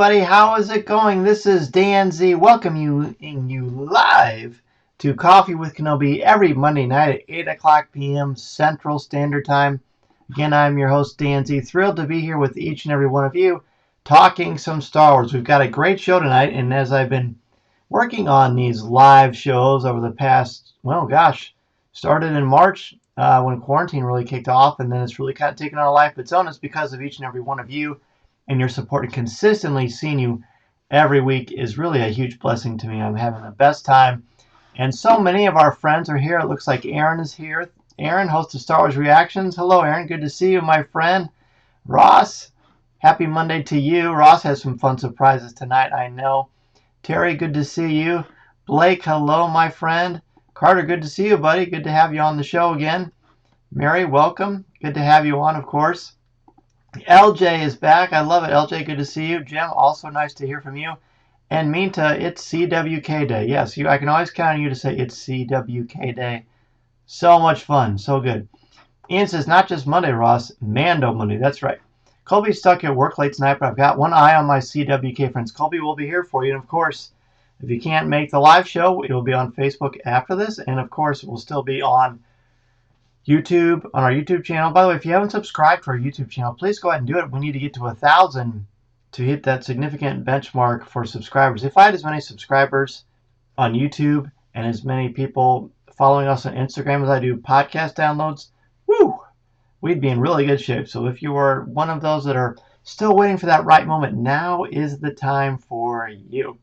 everybody, how is it going? This is Dan Z, welcoming you live to Coffee with Kenobi every Monday night at 8 o'clock p.m. Central Standard Time. Again, I'm your host, Dan Z, thrilled to be here with each and every one of you, talking some Star Wars. We've got a great show tonight, and as I've been working on these live shows over the past, started in March when quarantine really kicked off, and then it's really kind of taken on a life of its own. It's because of each and every one of you. And your support, and consistently seeing you every week is really a huge blessing to me. I'm having the best time. And so many of our friends are here. It looks like Aaron is here. Aaron, host of Star Wars Reactions. Hello, Aaron. Good to see you, my friend. Ross, happy Monday to you. Ross has some fun surprises tonight, I know. Terry, good to see you. Blake, hello, my friend. Carter, good to see you, buddy. Good to have you on the show again. Mary, welcome. Good to have you on, of course. LJ is back. I love it. LJ, good to see you. Jim, also nice to hear from you. And Minta, it's CWK Day. Yes, I can always count on you to say it's CWK Day. So much fun. So good. Ian says, not just Monday, Ross. Mando Monday. That's right. Colby's stuck at work late tonight, but I've got one eye on my CWK friends. Colby will be here for you. And, of course, if you can't make the live show, it will be on Facebook after this. And, of course, it will still be on YouTube, on our YouTube channel. By the way, if you haven't subscribed to our YouTube channel, please go ahead and do it. We need to get to 1,000 to hit that significant benchmark for subscribers. If I had as many subscribers on YouTube and as many people following us on Instagram as I do podcast downloads, we'd be in really good shape. So if you are one of those that are still waiting for that right moment, now is the time for you.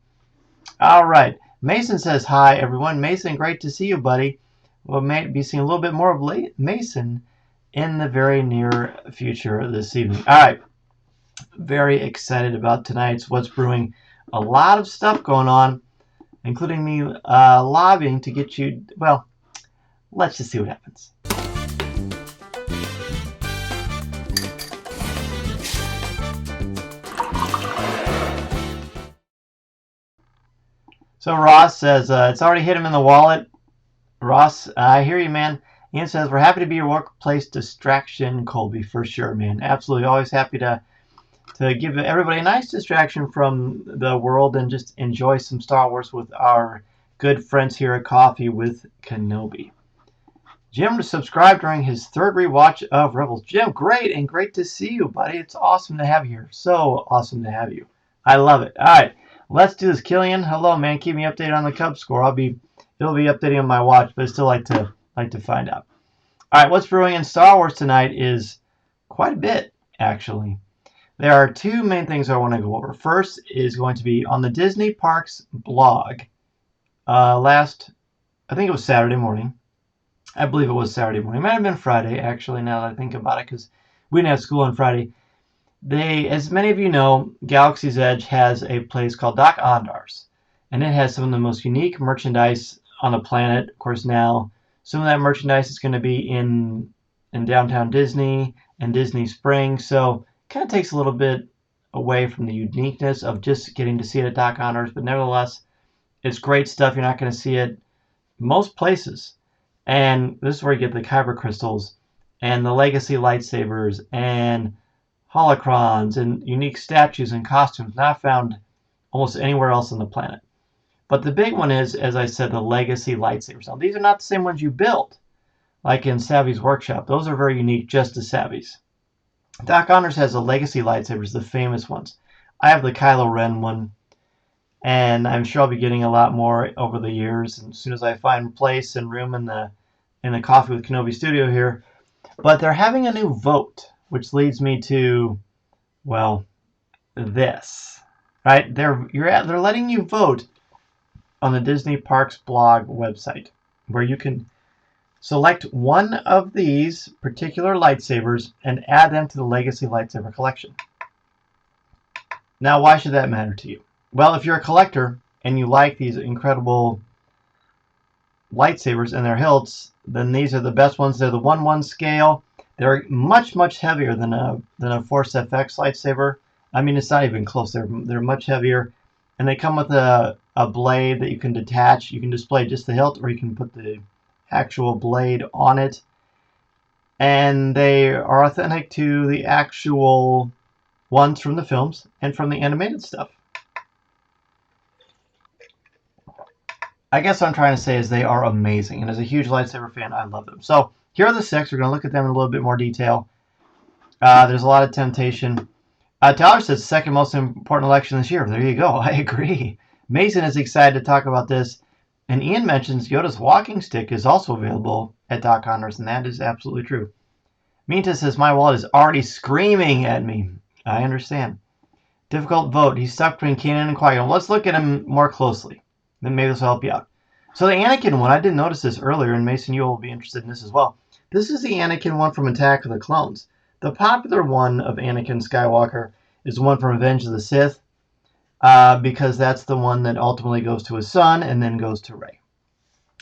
All right. Mason says, hi, everyone. Mason, great to see you, buddy. We'll be seeing a little bit more of Mason in the very near future this evening. All right. Very excited about tonight's What's Brewing. A lot of stuff going on, including me lobbying to get you, well, let's just see what happens. So Ross says, it's already hit him in the wallet. Ross, I hear you, man. Ian says, we're happy to be your workplace distraction, Colby, for sure, man. Absolutely. Always happy to give everybody a nice distraction from the world and just enjoy some Star Wars with our good friends here at Coffee with Kenobi. Jim subscribed during his third rewatch of Rebels. Jim, great, and great to see you, buddy. It's awesome to have you here. So awesome to have you. I love it. All right, let's do this. Killian, hello, man. Keep me updated on the Cubs score. It'll be updating on my watch, but I still like to find out. All right, what's brewing in Star Wars tonight is quite a bit, actually. There are two main things I want to go over. First is going to be on the Disney Parks blog. I think it was Saturday morning. I believe it was Saturday morning. It might have been Friday, actually, now that I think about it, because we didn't have school on Friday. As many of you know, Galaxy's Edge has a place called Doc Ondar's, and it has some of the most unique merchandise on the planet. Of course, now some of that merchandise is going to be in downtown Disney and Disney Springs, so it kind of takes a little bit away from the uniqueness of just getting to see it at Doc Ondar's, but nevertheless, it's great stuff. You're not going to see it most places. And this is where you get the Kyber crystals and the legacy lightsabers and holocrons and unique statues and costumes not found almost anywhere else on the planet. But the big one is, as I said, the legacy lightsabers. Now, these are not the same ones you build, like in Savvy's workshop. Those are very unique just to Savvy's. Doc Ondar's has the legacy lightsabers, the famous ones. I have the Kylo Ren one, and I'm sure I'll be getting a lot more over the years, and as soon as I find place and room in the Coffee with Kenobi studio here. But they're having a new vote, which leads me to, well, this. Right? They're letting you vote on the Disney Parks blog website, where you can select one of these particular lightsabers and add them to the Legacy Lightsaber collection. Now, why should that matter to you? Well, if you're a collector and you like these incredible lightsabers and their hilts, then these are the best ones. They're the 1/1 scale. They're much, much heavier than a Force FX lightsaber. I mean, it's not even close. They're much heavier. And they come with a blade that you can detach. You can display just the hilt, or you can put the actual blade on it. And they are authentic to the actual ones from the films and from the animated stuff. I guess what I'm trying to say is they are amazing, and as a huge lightsaber fan, I love them. So here are the 6. We're going to look at them in a little bit more detail. There's a lot of temptation. Tyler says second most important election this year. There you go. I agree. Mason is excited to talk about this. And Ian mentions Yoda's walking stick is also available at Doc Honors, and that is absolutely true. Minta says, my wallet is already screaming at me. I understand. Difficult vote. He's stuck between Kanan and Qui-Gon. Let's look at him more closely. Then maybe this will help you out. So the Anakin one, I didn't notice this earlier, and Mason, you will be interested in this as well. This is the Anakin one from Attack of the Clones. The popular one of Anakin Skywalker is the one from Revenge of the Sith, because that's the one that ultimately goes to his son and then goes to Rey.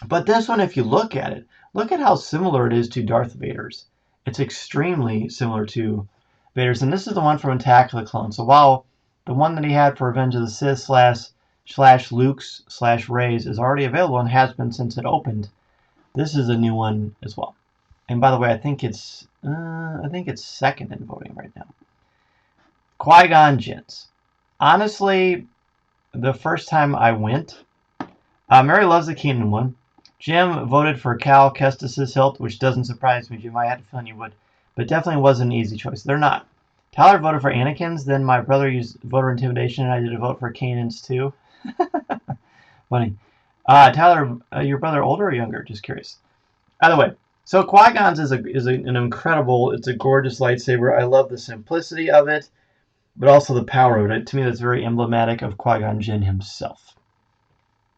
But this one, if you look at it, look at how similar it is to Darth Vader's. It's extremely similar to Vader's, and this is the one from Attack of the Clones. So while the one that he had for Revenge of the Sith slash Luke's slash Rey's is already available and has been since it opened, this is a new one as well. And by the way, I think it's second in voting right now. Qui-Gon Jinns. Honestly, the first time I went, Mary loves the Kanan one. Jim voted for Cal Kestis' hilt, which doesn't surprise me, Jim. I had a feeling you would. But definitely wasn't an easy choice. They're not. Tyler voted for Anakin's, then my brother used voter intimidation, and I did a vote for Kanan's too. Funny. Tyler, your brother older or younger? Just curious. Either way, so Qui-Gon's is an incredible, it's a gorgeous lightsaber. I love the simplicity of it, but also the power of it. To me, that's very emblematic of Qui-Gon Jinn himself.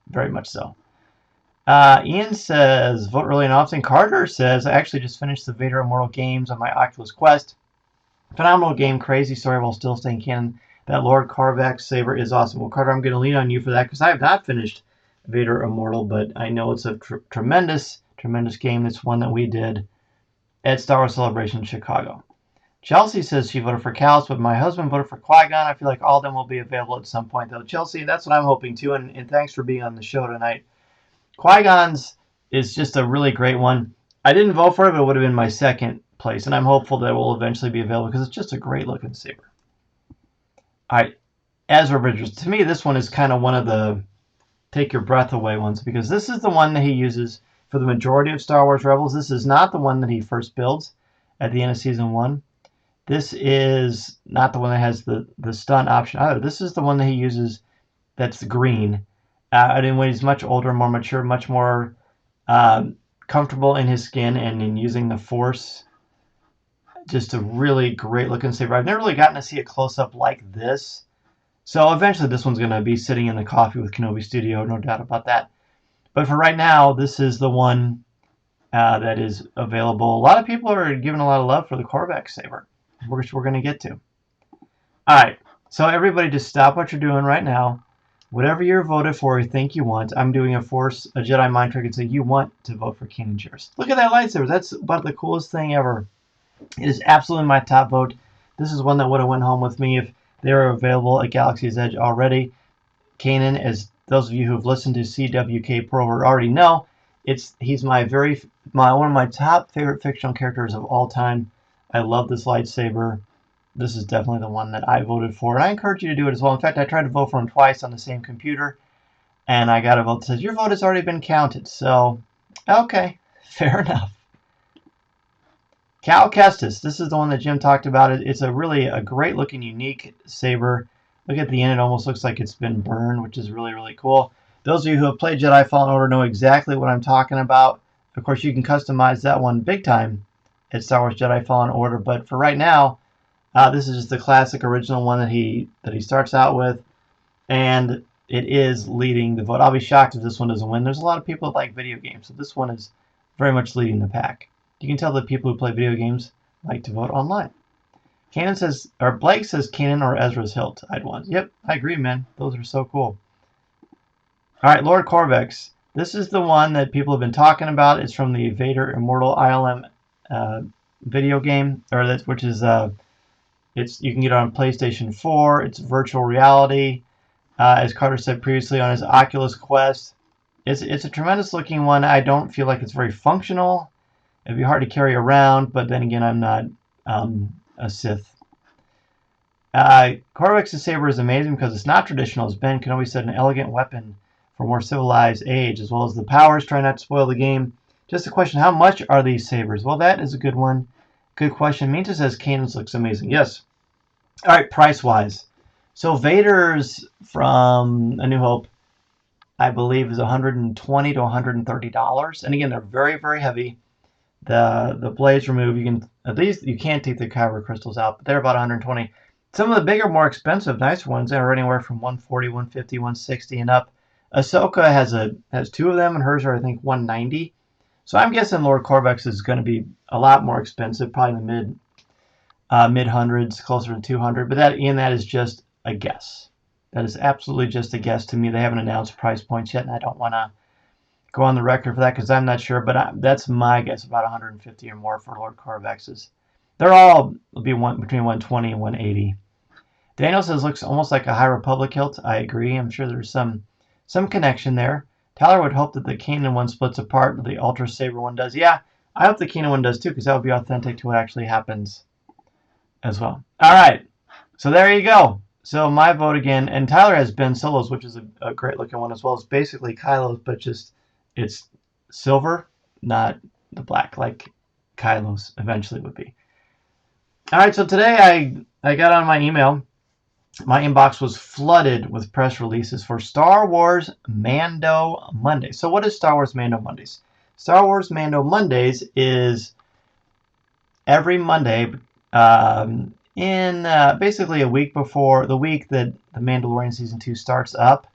Very much so. Ian says, vote early and often. Carter says, I actually just finished the Vader Immortal games on my Oculus Quest. Phenomenal game, crazy story while still staying canon. That Lord Carvex saber is awesome. Well, Carter, I'm going to lean on you for that because I have not finished Vader Immortal, but I know it's a tremendous game. It's one that we did at Star Wars Celebration in Chicago. Chelsea says she voted for Cal's, but my husband voted for Qui-Gon. I feel like all of them will be available at some point, though. Chelsea, that's what I'm hoping, too, and thanks for being on the show tonight. Qui-Gon's is just a really great one. I didn't vote for it, but it would have been my second place, and I'm hopeful that it will eventually be available because it's just a great-looking saber. All right, Ezra Bridges. To me, this one is kind of one of the take-your-breath-away ones because this is the one that he uses for the majority of Star Wars Rebels. This is not the one that he first builds at the end of Season 1. This is not the one that has the stun option either. This is the one that he uses that's green. And when he's much older, more mature, much more comfortable in his skin and in using the Force. Just a really great looking saber. I've never really gotten to see a close-up like this. So eventually this one's going to be sitting in the coffee with Kenobi Studio, no doubt about that. But for right now, this is the one that is available. A lot of people are giving a lot of love for the Corvex saber, which we're going to get to. All right, so everybody just stop what you're doing right now. Whatever you're voted for, you think you want. I'm doing a Jedi mind trick and say you want to vote for Kanan Jarrus. Look at that lightsaber. That's about the coolest thing ever. It is absolutely my top vote. This is one that would have went home with me if they were available at Galaxy's Edge already. Kanan, as those of you who have listened to CWK Pro already know, he's one of my top favorite fictional characters of all time. I love this lightsaber. This is definitely the one that I voted for, and I encourage you to do it as well. In fact, I tried to vote for him twice on the same computer, and I got a vote that says, your vote has already been counted. So, okay, fair enough. Cal Kestis, this is the one that Jim talked about. It's really a great-looking, unique saber. Look at the end. It almost looks like it's been burned, which is really, really cool. Those of you who have played Jedi Fallen Order know exactly what I'm talking about. Of course, you can customize that one big time at Star Wars Jedi Fallen Order, but for right now, this is just the classic original one that he starts out with, and it is leading the vote. I'll be shocked if this one doesn't win. There's a lot of people that like video games, so this one is very much leading the pack. You can tell that people who play video games like to vote online. Blake says Kanan or Ezra's hilt. I'd want. Yep, I agree, man. Those are so cool. All right, Lord Corvex. This is the one that people have been talking about. It's from the Vader Immortal ILM video game, which is you can get it on PlayStation 4. It's virtual reality, as Carter said previously on his Oculus Quest. It's a tremendous looking one. I don't feel like it's very functional. It'd be hard to carry around, but then again, I'm not a Sith. Corvex's saber is amazing because it's not traditional, as Ben Kenobi said, an elegant weapon for a more civilized age, as well as the powers. Try not to spoil the game. Just a question, how much are these sabers? Well, that is a good one. Good question. Minta says Kanan's looks amazing. Yes. All right, price-wise. So Vader's from A New Hope, I believe, is $120 to $130. And again, they're very, very heavy. The blades remove. You can't take the kyber crystals out, but they're about $120. Some of the bigger, more expensive, nicer ones are anywhere from $140, $150, $160 and up. Ahsoka has two of them, and hers are, I think, $190. So I'm guessing Lord Corvex is going to be a lot more expensive, probably in the mid hundreds, closer to 200. But that is just a guess. That is absolutely just a guess to me. They haven't announced price points yet, and I don't want to go on the record for that because I'm not sure. But that's my guess, about 150 or more for Lord Corvex's. They're all be between 120 and 180. Daniel says looks almost like a High Republic hilt. I agree. I'm sure there's some connection there. Tyler would hope that the Kanan one splits apart, but the Ultra Saber one does. Yeah, I hope the Kanan one does too, because that would be authentic to what actually happens as well. All right, so there you go. So my vote again, and Tyler has Ben Solo's, which is a great looking one as well. It's basically Kylo's, but just it's silver, not the black like Kylo's eventually would be. All right, so today I got on my email. My inbox was flooded with press releases for Star Wars Mando Mondays. So what is Star Wars Mando Mondays? Star Wars Mando Mondays is every Monday in basically a week before the week that the Mandalorian Season 2 starts up.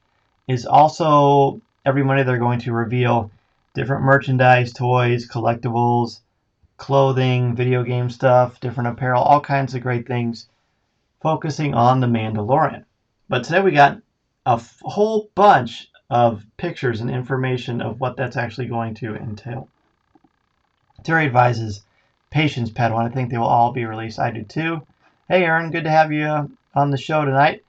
Is also every Monday they're going to reveal different merchandise, toys, collectibles, clothing, video game stuff, different apparel, all kinds of great things focusing on the Mandalorian. But today we got a whole bunch of pictures and information of what that's actually going to entail. Terry advises patience, Padawan. I think they will all be released. I do too. Hey, Aaron, good to have you on the show tonight.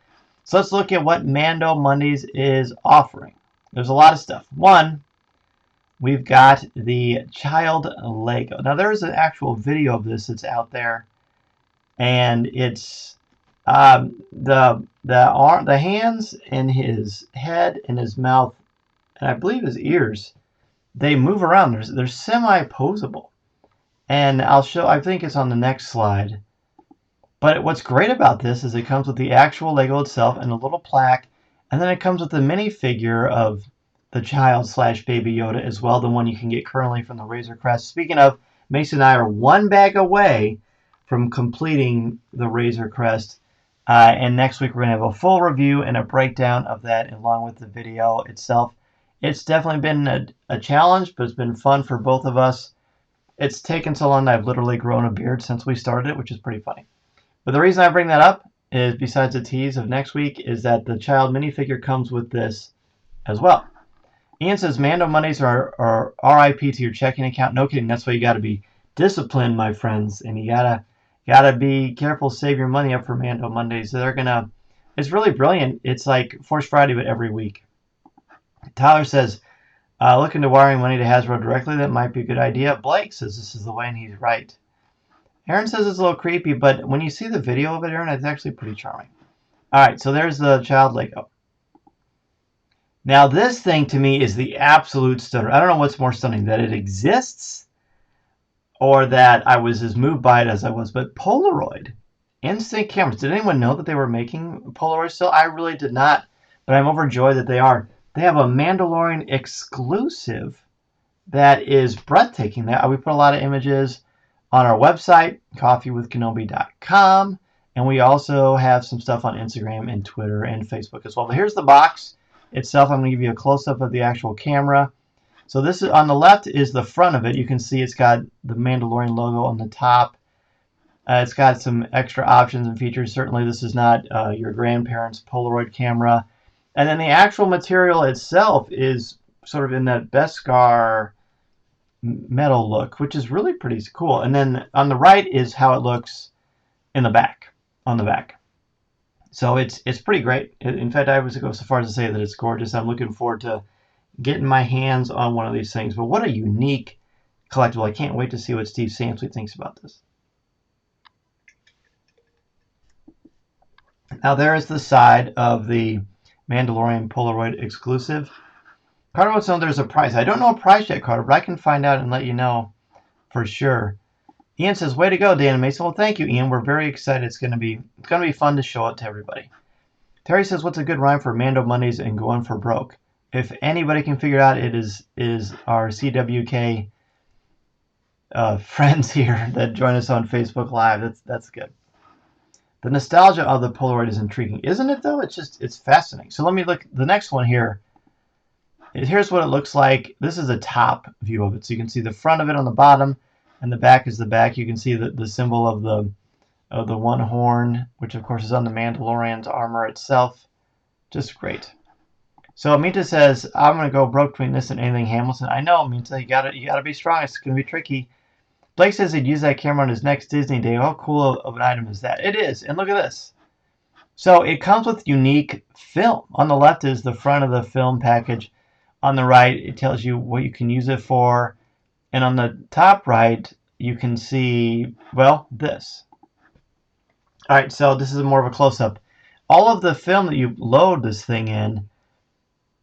So let's look at what Mando Mondays is offering. There's a lot of stuff. One, we've got the child Lego. Now, there's an actual video of this that's out there, and it's the hands and his head and his mouth, and I believe his ears, they move around. They're semi-posable. And I'll show, I think it's on the next slide. But what's great about this is it comes with the actual Lego itself and a little plaque, and then it comes with a minifigure of the child / baby Yoda as well, the one you can get currently from the Razor Crest. Speaking of, Mason and I are one bag away from completing the Razor Crest. And next week we're going to have a full review and a breakdown of that along with the video itself. It's definitely been a challenge, but it's been fun for both of us. It's taken so long that I've literally grown a beard since we started it, which is pretty funny. But the reason I bring that up is, besides the tease of next week, is that the child minifigure comes with this as well. Ian says Mando Mondays are RIP to your checking account. No kidding. That's why you got to be disciplined, my friends, and you gotta be careful. Save your money up for Mando Mondays. It's really brilliant. It's like Force Friday, but every week. Tyler says, look into wiring money to Hasbro directly. That might be a good idea. Blake says this is the way, and he's right. Aaron says it's a little creepy, but when you see the video of it, Aaron, it's actually pretty charming. All right, so there's the child Lego. Now, this thing to me is the absolute stunner. I don't know what's more stunning, that it exists or that I was as moved by it as I was. But Polaroid, instant cameras. Did anyone know that they were making Polaroid still? I really did not, but I'm overjoyed that they are. They have a Mandalorian exclusive that is breathtaking. We put a lot of images on our website, coffeewithkenobi.com, and we also have some stuff on Instagram and Twitter and Facebook as well. But here's the box itself. I'm going to give you a close-up of the actual camera. So this is on the left is the front of it. You can see it's got the Mandalorian logo on the top. It's got some extra options and features. Certainly this is not your grandparents' Polaroid camera. And then the actual material itself is sort of in that Beskar metal look, which is really pretty cool. And then on the right is how it looks in the back, on the back. So it's pretty great. In fact, I would go so far as to say that it's gorgeous. I'm looking forward to getting my hands on one of these things. But what a unique collectible. I can't wait to see what Steve Sansweet thinks about this. Now there is the side of the Mandalorian Polaroid exclusive. Carter wants to know there's a price. I don't know a price yet, Carter, but I can find out and let you know for sure. Ian says, "Way to go, Dan and Mason." Well, thank you, Ian. We're very excited. It's gonna be fun to show it to everybody. Terry says, "What's a good rhyme for Mando Mondays and going for broke?" If anybody can figure it out, it is our CWK friends here that join us on Facebook Live. That's good. The nostalgia of the Polaroid is intriguing, isn't it? Though it's fascinating. So let me look. The next one here. Here's what it looks like. This is a top view of it, so you can see the front of it on the bottom, and the back is the back. You can see the symbol of the one horn, which of course is on the Mandalorian's armor itself. Just great. So Minta says, "I'm gonna go broke between this and anything Hamilton." I know, Minta, you gotta be strong. It's gonna be tricky. Blake says he'd use that camera on his next Disney day. How cool of an item is that? It is, and look at this. So it comes with unique film. On the left is the front of the film package. On the right, it tells you what you can use it for. And on the top right, you can see, well, this. All right, so this is more of a close-up. All of the film that you load this thing in,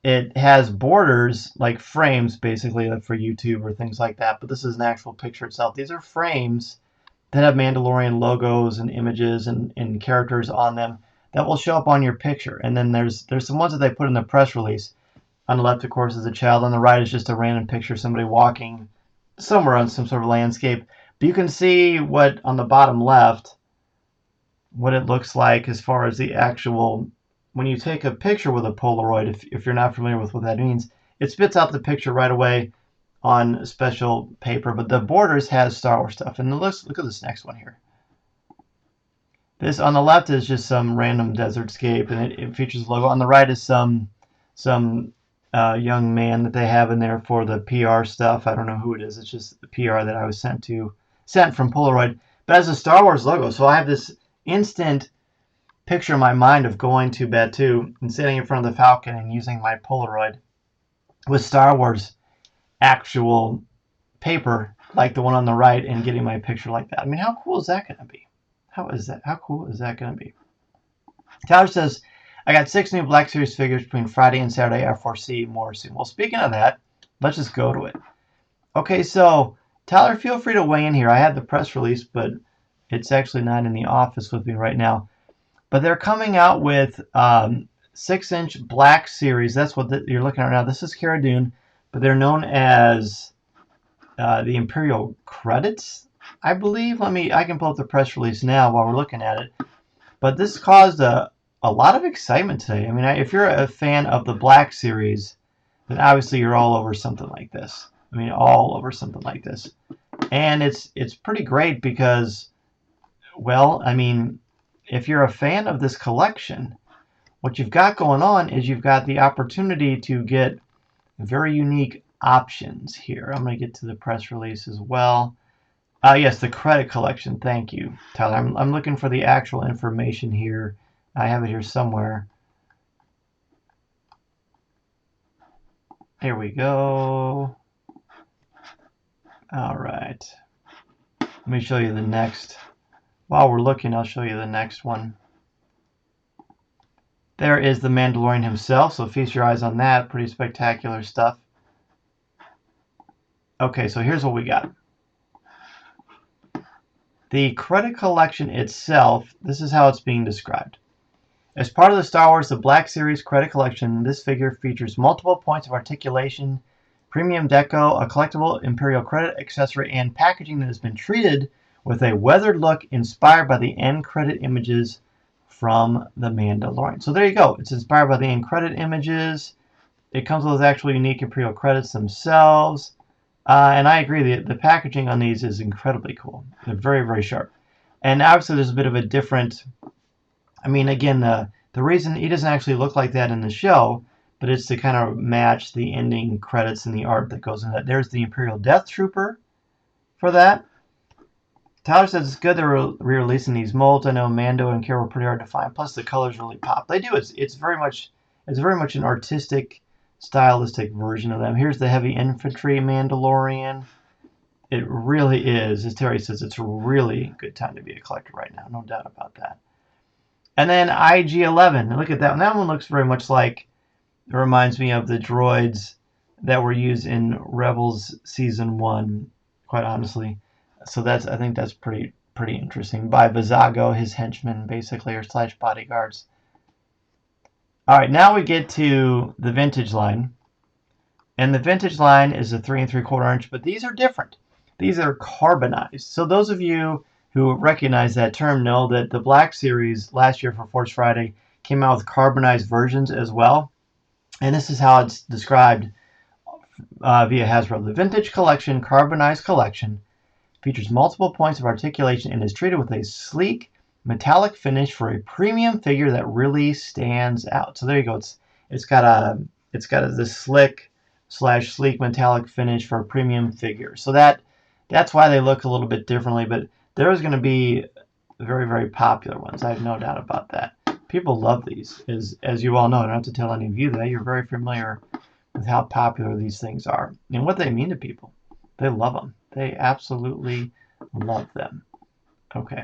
it has borders, like frames, basically, for YouTube or things like that. But this is an actual picture itself. These are frames that have Mandalorian logos and images and characters on them that will show up on your picture. And then there's some ones that they put in the press release. On the left, of course, is a child. On the right is just a random picture of somebody walking somewhere on some sort of landscape. But you can see what, on the bottom left, what it looks like as far as the actual, when you take a picture with a Polaroid, if you're not familiar with what that means, it spits out the picture right away on special paper. But the borders has Star Wars stuff. And look at this next one here. This on the left is just some random desert scape, and it features the logo. On the right is some young man that they have in there for the PR stuff. I don't know who it is. It's just the PR that I was sent from Polaroid. But it has a Star Wars logo. So I have this instant picture in my mind of going to Batuu and sitting in front of the Falcon and using my Polaroid with Star Wars actual paper like the one on the right and getting my picture like that. I mean, how cool is that going to be? How cool is that going to be? Tyler says, "I got 6 new Black Series figures between Friday and Saturday. R4C, more soon." Well, speaking of that, let's just go to it. Okay, so Tyler, feel free to weigh in here. I had the press release, but it's actually not in the office with me right now. But they're coming out with 6-inch Black Series. That's what you're looking at now. This is Cara Dune, but they're known as the Imperial credits, I believe. I can pull up the press release now while we're looking at it. But this caused a lot of excitement today. I mean, if you're a fan of the Black Series, then obviously you're all over something like this. I mean, all over something like this. And it's pretty great because, well, I mean, if you're a fan of this collection, what you've got going on is you've got the opportunity to get very unique options here. I'm going to get to the press release as well. Yes, the credit collection. Thank you, Tyler. I'm looking for the actual information here. I have it here somewhere. Here we go. All right. Let me show you the next. While we're looking, I'll show you the next one. There is the Mandalorian himself, so feast your eyes on that. Pretty spectacular stuff. Okay, so here's what we got. The credit collection itself, this is how it's being described. As part of the Star Wars The Black Series credit collection, this figure features multiple points of articulation, premium deco, a collectible Imperial credit accessory, and packaging that has been treated with a weathered look inspired by the end credit images from The Mandalorian. So there you go. It's inspired by the end credit images. It comes with actual unique Imperial credits themselves. And I agree, the packaging on these is incredibly cool. They're very, very sharp. And obviously there's a bit of a different, I mean, again, the reason he doesn't actually look like that in the show, but it's to kind of match the ending credits and the art that goes in that. There's the Imperial Death Trooper for that. Tyler says it's good they're re-releasing these molds. I know Mando and Cara were pretty hard to find. Plus the colors really pop. They do. It's very much an artistic, stylistic version of them. Here's the Heavy Infantry Mandalorian. It really is, as Terry says, it's a really good time to be a collector right now. No doubt about that. And then IG-11. Look at that one. That one looks very much like, it reminds me of the droids that were used in Rebels Season 1, quite honestly. So I think that's pretty interesting. By Vizago, his henchmen, basically, or / bodyguards. All right, now we get to the vintage line. And the vintage line is a 3 3/4 inch, but these are different. These are carbonized. So those of you who recognize that term know that the Black Series last year for Force Friday came out with carbonized versions as well. And this is how it's described via Hasbro. The Vintage Collection Carbonized Collection features multiple points of articulation and is treated with a sleek metallic finish for a premium figure that really stands out. So there you go. It's got this slick / sleek metallic finish for a premium figure. So that's why they look a little bit differently. But there's going to be very, very popular ones. I have no doubt about that. People love these, as you all know. I don't have to tell any of you that. You're very familiar with how popular these things are and what they mean to people. They love them. They absolutely love them. Okay.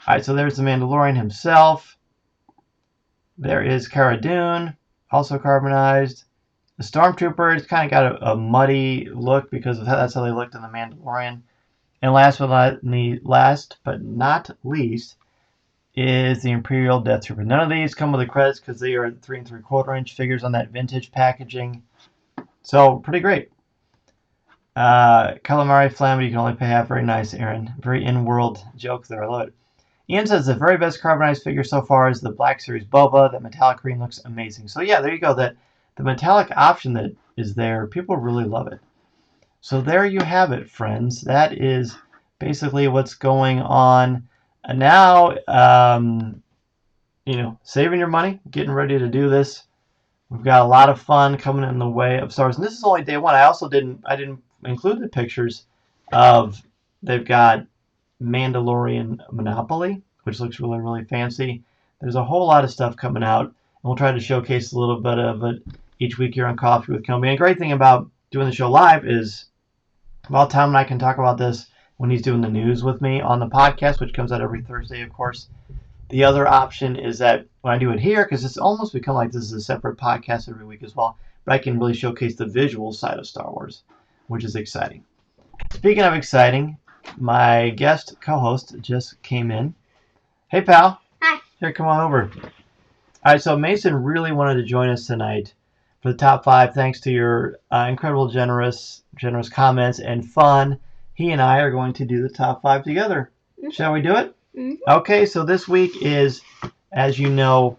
All right, so there's the Mandalorian himself. There is Cara Dune, also carbonized. The Stormtrooper, it's kind of got a muddy look because that's how they looked in the Mandalorian. And last but not least is the Imperial Death Trooper. None of these come with the credits because they are 3 3/4 inch figures on that vintage packaging. So, pretty great. Calamari Flam, you can only pay half. Very nice, Aaron. Very in-world joke there. I love it. Ian says the very best carbonized figure so far is the Black Series Boba. That metallic green looks amazing. So yeah, there you go. The metallic option that is there, people really love it. So there you have it, friends. That is basically what's going on. And now, saving your money, getting ready to do this. We've got a lot of fun coming in the way of Star Wars. And this is only day one. I didn't include the pictures of, they've got Mandalorian Monopoly, which looks really, really fancy. There's a whole lot of stuff coming out, and we'll try to showcase a little bit of it each week here on Coffee with Comey. And the great thing about doing the show live is, well, Tom and I can talk about this when he's doing the news with me on the podcast, which comes out every Thursday, of course. The other option is that when I do it here, because it's almost become like this is a separate podcast every week as well, but I can really showcase the visual side of Star Wars, which is exciting. Speaking of exciting, my guest co-host just came in. Hey, pal. Hi. Here, come on over. All right, so Mason really wanted to join us tonight for the top 5. Thanks to your incredible, generous comments and fun. He and I are going to do the top 5 together. Mm-hmm. Shall we do it? Mm-hmm. Okay, so this week is, as you know,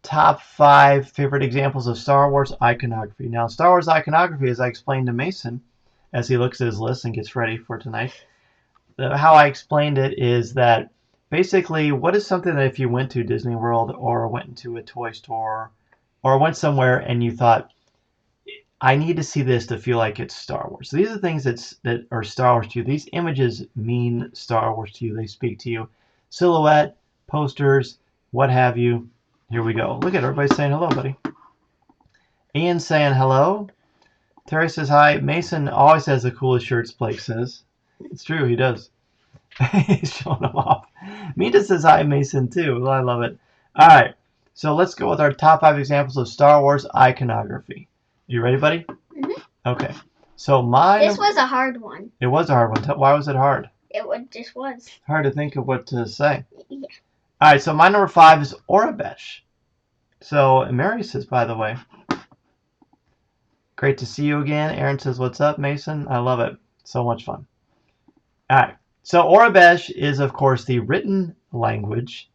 top 5 favorite examples of Star Wars iconography. Now, Star Wars iconography, as I explained to Mason, as he looks at his list and gets ready for tonight, how I explained it is that basically, what is something that if you went to Disney World or went into a toy store or went somewhere and you thought, I need to see this to feel like it's Star Wars. So these are things that are Star Wars to you. These images mean Star Wars to you. They speak to you. Silhouette, posters, what have you. Here we go. Look at everybody saying hello, buddy. Ian saying hello. Terry says hi. Mason always has the coolest shirts, Blake says. It's true, he does. He's showing them off. Mina says hi, Mason, too. Well, I love it. All right, so let's go with our top 5 examples of Star Wars iconography. You ready, buddy? Mm-hmm. Okay. So This was a hard one. It was a hard one. Why was it hard? It just was. Hard to think of what to say. Yeah. All right, so my number 5 is Orabish. So Mary says, by the way, great to see you again. Aaron says, what's up, Mason? I love it. So much fun. All right. So Orabish is, of course, the written language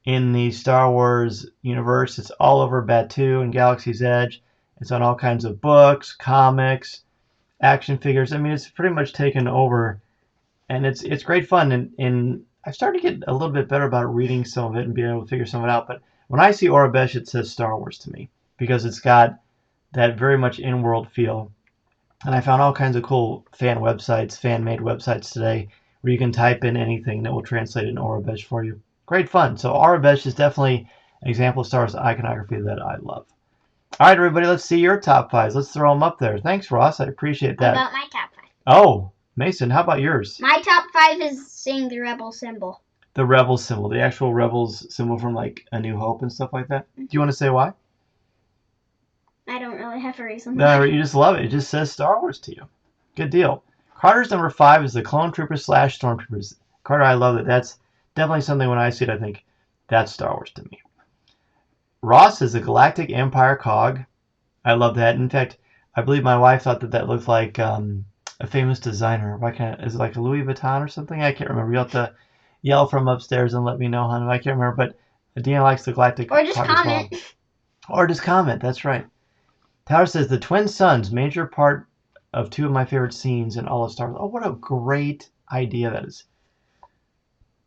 in the Star Wars universe. It's all over Batuu and Galaxy's Edge. It's on all kinds of books, comics, action figures. I mean, it's pretty much taken over, and it's great fun. And I've started to get a little bit better about reading some of it and being able to figure some of it out. But when I see Orabish, it says Star Wars to me because it's got that very much in-world feel. And I found all kinds of cool fan-made websites today where you can type in anything that will translate in Orabish for you. Great fun. So Orabish is definitely an example of Star Wars iconography that I love. All right, everybody, let's see your top 5s. Let's throw them up there. Thanks, Ross. I appreciate that. How about my top 5? Oh, Mason, how about yours? My top 5 is seeing the rebel symbol. the Rebels symbol, the actual Rebels symbol from like A New Hope and stuff like that. Do you want to say why? I don't really have a reason. No, you just love it. It just says Star Wars to you. Good deal. Carter's number 5 is the Clone Troopers / Stormtroopers. Carter, I love it. That's definitely something when I see it, I think that's Star Wars to me. Ross is the Galactic Empire cog. I love that. In fact, I believe my wife thought that looked like a famous designer. Is it like a Louis Vuitton or something? I can't remember. You'll have to yell from upstairs and let me know, hon. I can't remember, but Deanna likes the Galactic Or just cog comment. as well. Or just comment. That's right. Tower says the twin suns, major part of 2 of my favorite scenes in all of Star Wars. Oh, what a great idea that is.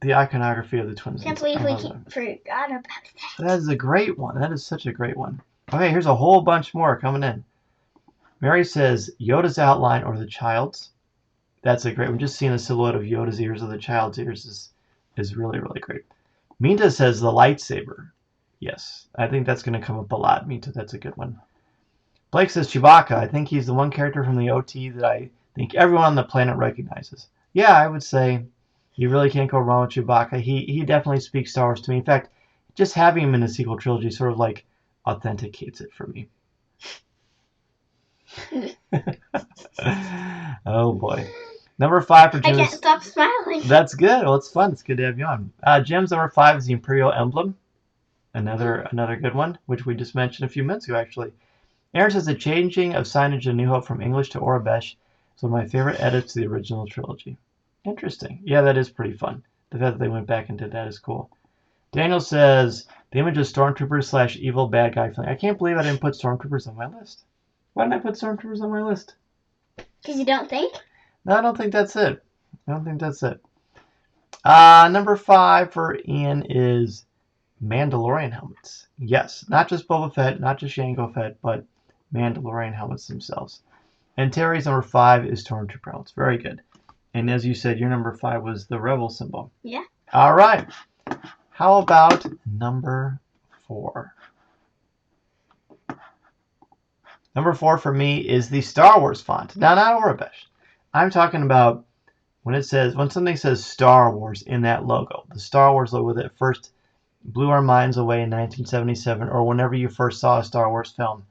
The iconography of the twin suns. Can't believe we forgot about that. That is a great one. That is such a great one. Okay, here's a whole bunch more coming in. Mary says Yoda's outline or the child's. That's a great one. Just seeing the silhouette of Yoda's ears or the child's ears is really, really great. Minta says the lightsaber. Yes, I think that's going to come up a lot. Minta, that's a good one. Blake says Chewbacca. I think he's the one character from the OT that I think everyone on the planet recognizes. Yeah, I would say you really can't go wrong with Chewbacca. He definitely speaks Star Wars to me. In fact, just having him in the sequel trilogy sort of like authenticates it for me. Oh boy. Number 5 for Jim. I can't stop smiling. That's good. Well, it's fun. It's good to have you on. Jim's number 5 is the Imperial emblem. Another good one, which we just mentioned a few minutes ago, actually. Aaron says the changing of signage in New Hope from English to Orabish is one of my favorite edits to the original trilogy. Interesting. Yeah, that is pretty fun. The fact that they went back and did that is cool. Daniel says the image of Stormtroopers / evil bad guy. I can't believe I didn't put Stormtroopers on my list. Why didn't I put Stormtroopers on my list? Because you don't think? No, I don't think that's it. Number 5 for Ian is Mandalorian helmets. Yes, not just Boba Fett, not just Jango Fett, but Mandalorian helmets themselves. And Terry's number 5 is Stormtrooper helmets. Very good. And as you said, your number 5 was the Rebel symbol. Yeah. All right. How about number 4? Number 4 for me is the Star Wars font. Now, not Orabish. I'm talking about when something says Star Wars in that logo. The Star Wars logo that first blew our minds away in 1977, or whenever you first saw a Star Wars film.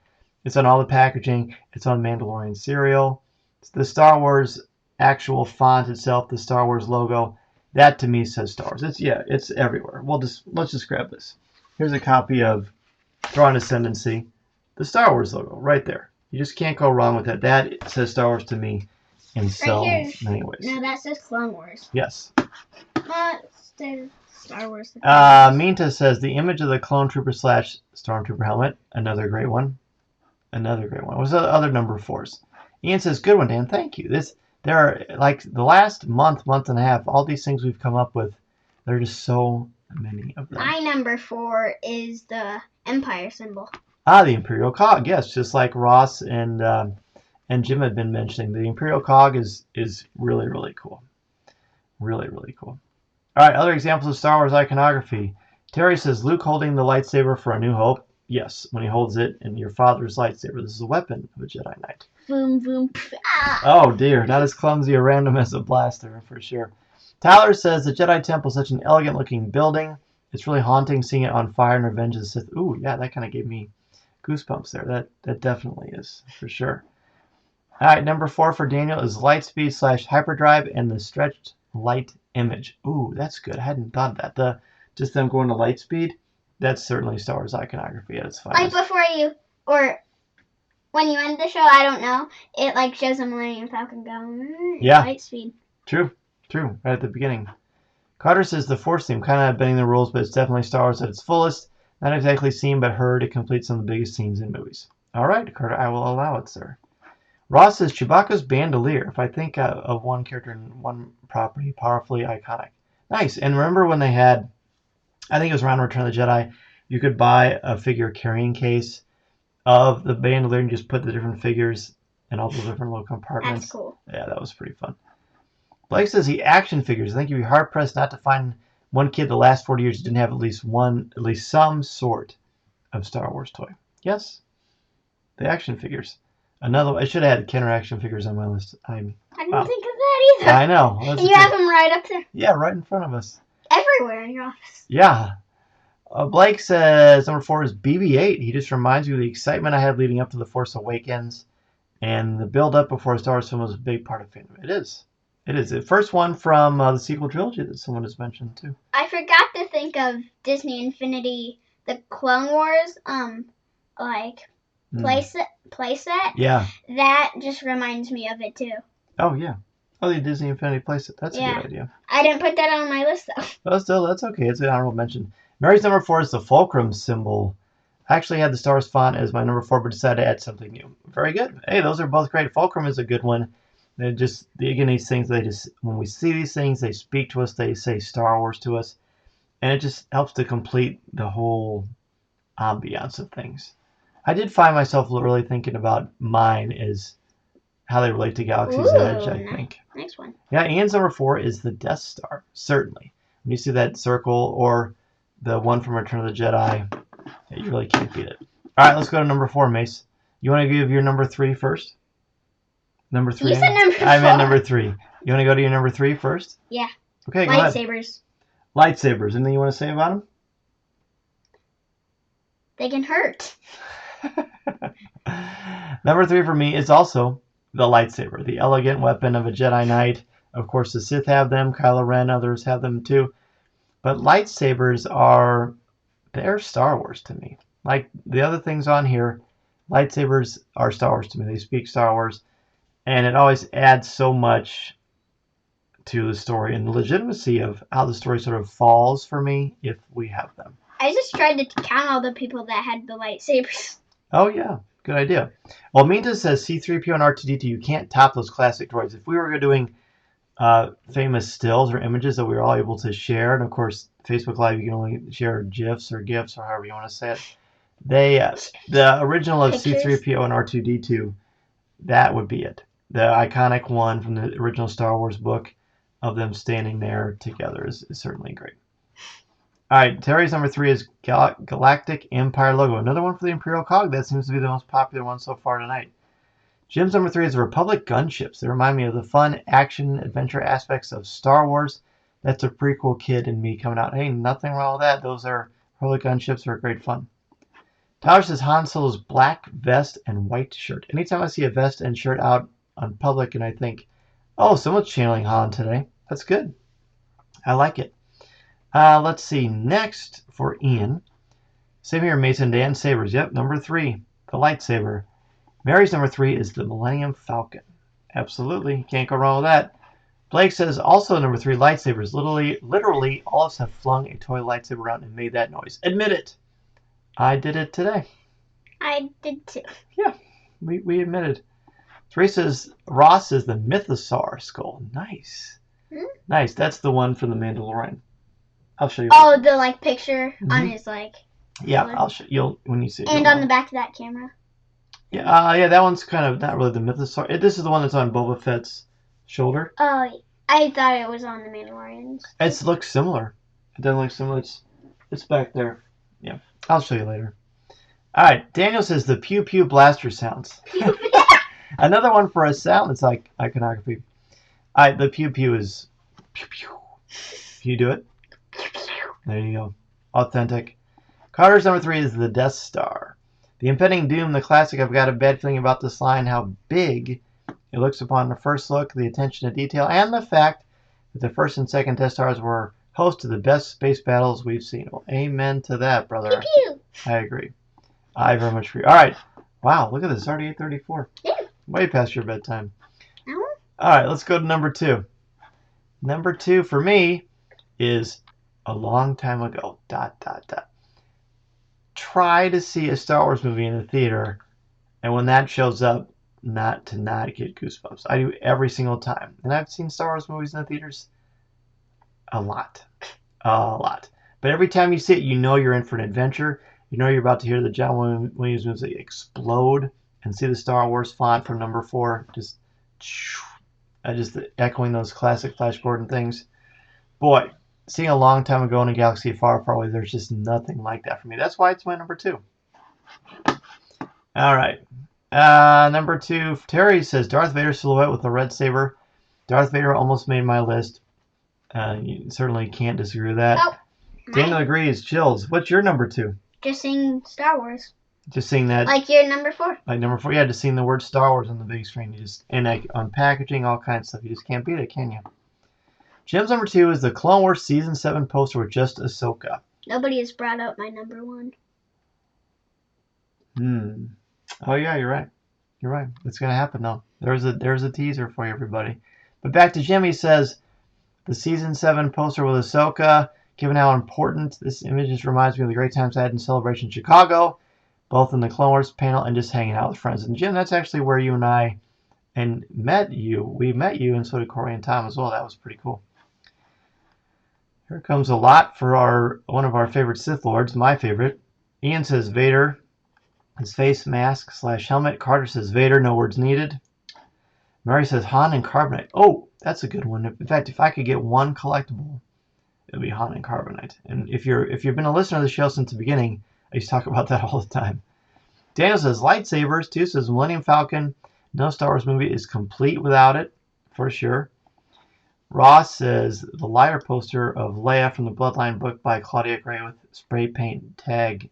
It's on all the packaging. It's on Mandalorian cereal. It's the Star Wars actual font itself, the Star Wars logo. That to me says Star Wars. It's everywhere. Let's just grab this. Here's a copy of Thrawn Ascendancy, the Star Wars logo right there. You just can't go wrong with that. That says Star Wars to me in so many ways. No, that says Clone Wars. Yes. Star Wars. Minta says the image of the Clone Trooper / Stormtrooper helmet. Another great one. What's the other number 4s? Ian says, good one, Dan. Thank you. There are, like, the last month and a half, all these things we've come up with, there are just so many of them. My number 4 is the Empire symbol. The Imperial cog. Yes, just like Ross and Jim had been mentioning. The Imperial cog is really, really cool. Really, really cool. All right, other examples of Star Wars iconography. Terry says, Luke holding the lightsaber for A New Hope. Yes, when he holds it in your father's lightsaber. This is a weapon of a Jedi Knight. Boom, boom. Ah. Oh, dear. Not as clumsy or random as a blaster, for sure. Tyler says, the Jedi Temple is such an elegant-looking building. It's really haunting seeing it on fire in Revenge of the Sith. Ooh, yeah, that kind of gave me goosebumps there. That definitely is, for sure. All right, number 4 for Daniel is Lightspeed / Hyperdrive and the stretched light image. Ooh, that's good. I hadn't thought of that. Just them going to Lightspeed, that's certainly Star Wars iconography at its finest. Like before or when you end the show, I don't know, it like shows a Millennium Falcon going, Lightspeed. True, right at the beginning. Carter says the Force theme, kind of bending the rules, but it's definitely Star Wars at its fullest. Not exactly seen, but heard. It completes some of the biggest scenes in movies. All right, Carter, I will allow it, sir. Ross says Chewbacca's bandolier. If I think of one character in one property, powerfully iconic. Nice. And remember when they had, I think it was around Return of the Jedi, you could buy a figure carrying case of the bandolier and just put the different figures in all the different little compartments. That's cool. Yeah, that was pretty fun. Blake says the action figures. I think you'd be hard pressed not to find one kid the last 40 years who didn't have at least some sort of Star Wars toy. Yes, the action figures. I should have had Kenner action figures on my list. I didn't think of that either. I know. And you have them right up there. Yeah, right in front of us. Every everywhere in your office. Yeah. Blake says number 4 is BB-8. He just reminds me of the excitement I had leading up to The Force Awakens, and the build-up before a Star Wars film was a big part of fandom. It is. It is. The first one from the sequel trilogy that someone has mentioned, too. I forgot to think of Disney Infinity, the Clone Wars, playset. Yeah. That just reminds me of it, too. Oh, yeah. Oh, the Disney Infinity playset. That's a good idea. I didn't put that on my list, though. Well, still, that's okay. It's an honorable mention. Mary's number 4 is the fulcrum symbol. I actually had the Star Wars font as my number 4, but decided to add something new. Very good. Hey, those are both great. Fulcrum is a good one. They just, again, these things, they just, when we see these things, they speak to us. They say Star Wars to us. And it just helps to complete the whole ambiance of things. I did find myself literally thinking about mine is how they relate to Galaxy's Edge, I think. Nice one. Yeah, Ian's number 4 is the Death Star, certainly. When you see that circle or the one from Return of the Jedi, you really can't beat it. All right, let's go to number 4, Mace. You want to give your number 3 first? Number 3? You said number 4. I meant number 3. You want to go to your number 3 first? Yeah. Okay, go ahead. Lightsabers. Lightsabers. Anything you want to say about them? They can hurt. Number 3 for me is also the lightsaber, the elegant weapon of a Jedi Knight. Of course, the Sith have them. Kylo Ren, others have them too. But lightsabers they're Star Wars to me. Like the other things on here, lightsabers are Star Wars to me. They speak Star Wars. And it always adds so much to the story and the legitimacy of how the story sort of falls for me if we have them. I just tried to count all the people that had the lightsabers. Oh, yeah. Good idea. Well, Minta says C-3PO and R2-D2, you can't top those classic droids. If we were doing famous stills or images that we were all able to share, and of course, Facebook Live, you can only share GIFs or GIFs or however you want to say it. The original of Pictures. C-3PO and R2-D2, that would be it. The iconic one from the original Star Wars book of them standing there together is certainly great. All right, Terry's number 3 is Galactic Empire logo. Another one for the Imperial cog. That seems to be the most popular one so far tonight. Jim's number 3 is the Republic gunships. They remind me of the fun, action, adventure aspects of Star Wars. That's a prequel kid in me coming out. Hey, nothing wrong with that. Those are Republic gunships are great fun. Tyler says Han Solo's black vest and white shirt. Anytime I see a vest and shirt out on public and I think, oh, someone's channeling Han today. That's good. I like it. Let's see. Next for Ian. Same here, Mason. Dan sabers. Yep, number 3, the lightsaber. Mary's number 3 is the Millennium Falcon. Absolutely. Can't go wrong with that. Blake says also number 3, lightsabers. Literally, all of us have flung a toy lightsaber around and made that noise. Admit it. I did it today. I did too. Yeah, we admitted. Teresa's Ross is the Mythosaur skull. Nice. Nice. That's the one from the Mandalorian. I'll show you. Oh, the picture on his Yeah, color. I'll show you when you see it. And on the back of that camera. Yeah, yeah, that one's kind of not really the Mythosaur. This is the one that's on Boba Fett's shoulder. Oh, I thought it was on the Mandalorians. It looks similar. It doesn't look similar. It's back there. Yeah, I'll show you later. All right, Daniel says the pew pew blaster sounds. Another one for a sound. It's like iconography. All right, the pew pew is pew pew. Can you do it? There you go. Authentic. Carter's number 3 is the Death Star. The impending doom, the classic. I've got a bad feeling about this line, how big it looks upon the first look, the attention to detail, and the fact that the first and second Death Stars were host to the best space battles we've seen. Well, amen to that, brother. Pew pew. I agree. I very much agree. All right. Wow, look at this. It's already 8:34. Yeah. Way past your bedtime. No. All right, let's go to number 2. Number 2 for me is a long time ago. ... Try to see a Star Wars movie in the theater, and when that shows up, not get goosebumps. I do every single time. And I've seen Star Wars movies in the theaters a lot. But every time you see it, you know you're in for an adventure. You know you're about to hear the John Williams music explode and see the Star Wars font from number 4 just echoing those classic Flash Gordon things. Boy, seeing a long time ago in a galaxy far, far away, there's just nothing like that for me. That's why it's my number 2. All right. Number 2, Terry says Darth Vader silhouette with the red saber. Darth Vader almost made my list. You certainly can't disagree with that. Oh, Daniel mine. agrees. Chills. What's your number 2? Just saying Star Wars. Just seeing that. Like your number 4. Like number 4, yeah, just seeing the word Star Wars on the big screen. And like on packaging, all kinds of stuff. You just can't beat it, can you? Jim's number 2 is the Clone Wars Season 7 poster with just Ahsoka. Nobody has brought up my number 1. Oh yeah, you're right. You're right. It's gonna happen though. There's a teaser for you, everybody. But back to Jim. He says the Season 7 poster with Ahsoka. Given how important this image just reminds me of the great times I had in Celebration in Chicago, both in the Clone Wars panel and just hanging out with friends. And Jim, that's actually where you and I met you. We met you, and so did Corey and Tom as well. That was pretty cool. Here comes a lot for one of our favorite Sith Lords, my favorite. Ian says Vader, his face mask / helmet. Carter says Vader, no words needed. Mary says Han and Carbonite. Oh, that's a good one. In fact, if I could get one collectible, it would be Han and Carbonite. And if you've been a listener to the show since the beginning, I used to talk about that all the time. Daniel says lightsabers. 2 says Millennium Falcon. No Star Wars movie is complete without it, for sure. Ross says the lighter poster of Leia from the Bloodline book by Claudia Gray with spray paint tag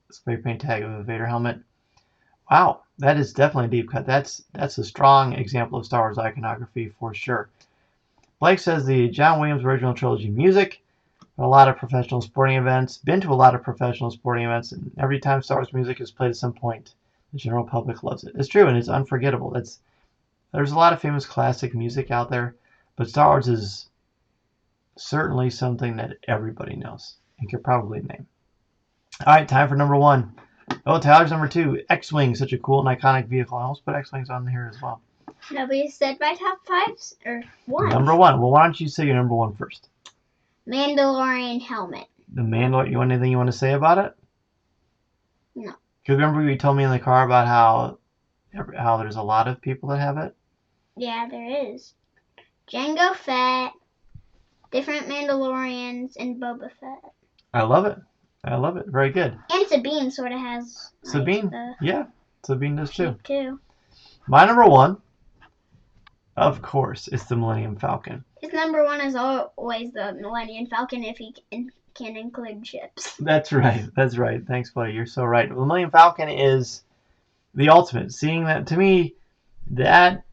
of a Vader helmet. Wow, that is definitely a deep cut. That's a strong example of Star Wars iconography for sure. Blake says the John Williams original trilogy music. A lot of professional sporting events. Been to a lot of professional sporting events, and every time Star Wars music is played at some point, the general public loves it. It's true, and it's unforgettable. There's a lot of famous classic music out there, but Star Wars is certainly something that everybody knows and could probably name. All right, time for number 1. Oh, Tyler's number 2. X-Wing, such a cool and iconic vehicle. I almost put X-Wings on here as well. Nobody said my top 5s or 1. Number 1. Well, why don't you say your number 1 first? Mandalorian helmet. The Mandalorian. You want anything you want to say about it? No. Because remember you told me in the car about how there's a lot of people that have it? Yeah, there is. Jango Fett, different Mandalorians, and Boba Fett. I love it. Very good. And Sabine sort of has. Sabine? Yeah. Sabine does too. My number 1, of course, is the Millennium Falcon. His number 1 is always the Millennium Falcon if he can include ships. That's right. Thanks, buddy. You're so right. The Millennium Falcon is the ultimate. Seeing that, to me, that